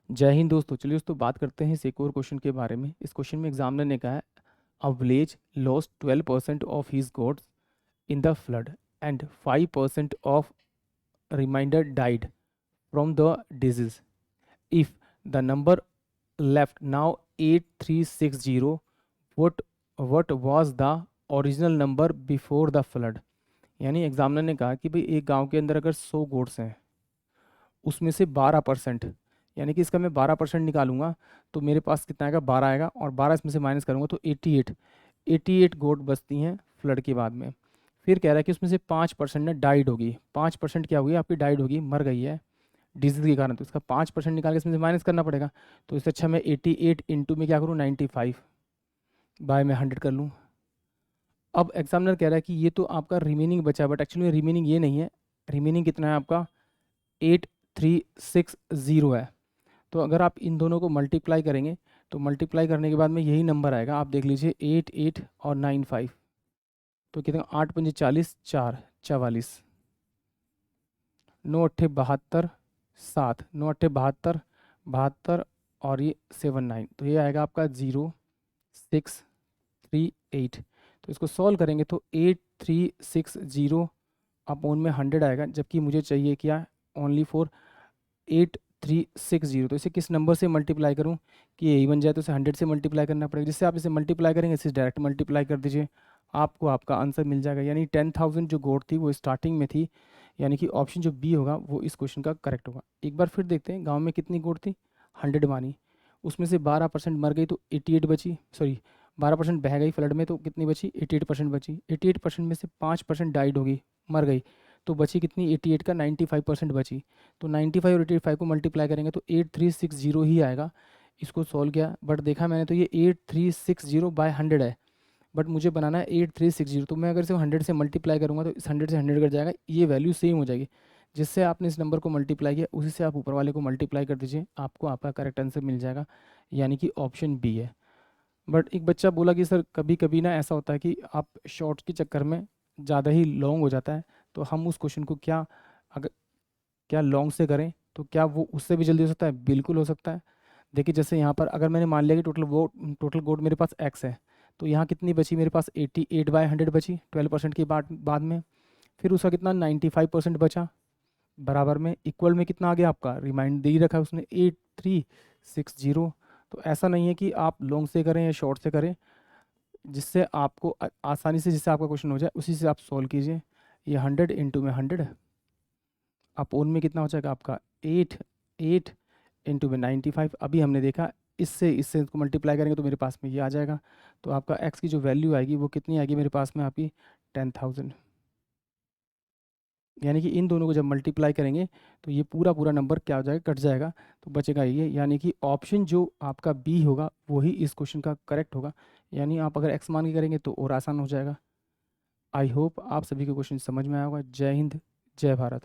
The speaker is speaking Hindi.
जय हिंद दोस्तों। चलिए दोस्तों बात करते हैं इस एक और क्वेश्चन के बारे में। इस क्वेश्चन में एग्जामिनर ने कहा है a village lost 12% of his goods in the flood and 5% of reminder died from the disease. If the number left now 8360, what what was the original number before the flood. यानी एग्जामिनर ने कहा कि भाई एक गांव के अंदर अगर 100 गोड्स हैं, उसमें से 12%, यानी कि इसका मैं 12% निकालूंगा तो मेरे पास कितना आएगा, 12 आएगा, और 12 इसमें से माइनस करूंगा तो 88 गोट बचती हैं फ्लड के बाद में। फिर कह रहा है कि उसमें से 5% ना डाइड होगी। 5% क्या हुई आपकी, डाइड होगी, मर गई है डिजीज के कारण। तो इसका 5% निकाल के इसमें से माइनस करना पड़ेगा। तो इससे अच्छा मैं 88 इंटू में क्या करूँ, 95 बाय में 100 कर लूँ। अब एग्जामिनर कह रहा है कि ये तो आपका रिमेनिंग बचा है, बट एक्चुअली रिमेनिंग ये नहीं है। रिमेनिंग कितना है आपका, 8360 है। तो अगर आप इन दोनों को मल्टीप्लाई करेंगे तो मल्टीप्लाई करने के बाद में यही नंबर आएगा, आप देख लीजिए 88 और 95। तो कितना, 8×5 = 40, 4 = 44, 9×8 = 72, 7, 9×8 = 72, 72 और ये 79, तो ये आएगा आपका 0638। तो इसको सॉल्व करेंगे तो 8360 अपॉन में 100 आएगा, जबकि मुझे चाहिए क्या, ओनली फॉर 8360। तो इसे किस नंबर से मल्टीप्लाई करूं कि यही बन जाए, तो इसे 100 से मल्टीप्लाई करना पड़ेगा। जिससे आप इसे मल्टीप्लाई करेंगे, इसे डायरेक्ट मल्टीप्लाई कर दीजिए, आपको आपका आंसर मिल जाएगा। यानी 10,000 जो गोट थी वो स्टार्टिंग में थी, यानी कि ऑप्शन जो बी होगा वो इस क्वेश्चन का करेक्ट होगा। एक बार फिर देखते हैं, गाँव में कितनी गोट थी, 100 मानी, उसमें से 12% मर गई तो 88 बची, सॉरी 12% बह गई फ्लड में तो कितनी बची, 88% बची। 88% में से 5% डाइड होगी, मर गई, तो बची कितनी, 88 का 95% बची। तो 95 और 85 को मल्टीप्लाई करेंगे तो 8360 ही आएगा। इसको सॉल्व किया, बट देखा मैंने तो ये 8360 बाय 100 है, बट मुझे बनाना है 8360। तो मैं अगर इसे 100 से मल्टीप्लाई करूँगा तो इस 100 से 100 कट जाएगा, ये वैल्यू सेम हो जाएगी। जिससे आपने इस नंबर को मल्टीप्लाई किया उसी से आप ऊपर वाले को मल्टीप्लाई कर दीजिए, आपको आपका करेक्ट आंसर मिल जाएगा, यानी कि ऑप्शन बी है। बट एक बच्चा बोला कि सर कभी कभी ना ऐसा होता है कि आप शॉर्ट के चक्कर में ज़्यादा ही लॉन्ग हो जाता है, तो हम उस क्वेश्चन को क्या, अगर क्या लॉन्ग से करें तो क्या वो उससे भी जल्दी हो सकता है, बिल्कुल हो सकता है। देखिए जैसे यहाँ पर अगर मैंने मान लिया कि टोटल गोड मेरे पास एक्स है, तो यहाँ कितनी बची मेरे पास, 88/100 बची 12% के बाद में। फिर उसका कितना, 95% बचा, बराबर में इक्वल में कितना आ गया आपका, रिमाइंड दे ही रखा है उसने 8360। तो ऐसा नहीं है कि आप लॉन्ग से करें या शॉर्ट से करें, जिससे आपको आसानी से जिससे आपका क्वेश्चन हो जाए उसी से आप सॉल्व कीजिए। ये 100 इंटू में 100 अपोन में कितना हो जाएगा आपका, 8 इंटू में 95। अभी हमने देखा इससे इससे इसको मल्टीप्लाई करेंगे तो मेरे पास में ये आ जाएगा। तो आपका एक्स की जो वैल्यू आएगी वो कितनी आएगी मेरे पास में आपकी, 10,000। यानी कि इन दोनों को जब मल्टीप्लाई करेंगे तो ये पूरा पूरा नंबर क्या हो जाएगा, कट जाएगा, तो बचेगा ये। यानी कि ऑप्शन जो आपका बी होगा वही इस क्वेश्चन का करेक्ट होगा। यानी आप अगर एक्स मान के करेंगे तो और आसान हो जाएगा। आई होप आप सभी को क्वेश्चन समझ में आया होगा। जय हिंद, जय भारत।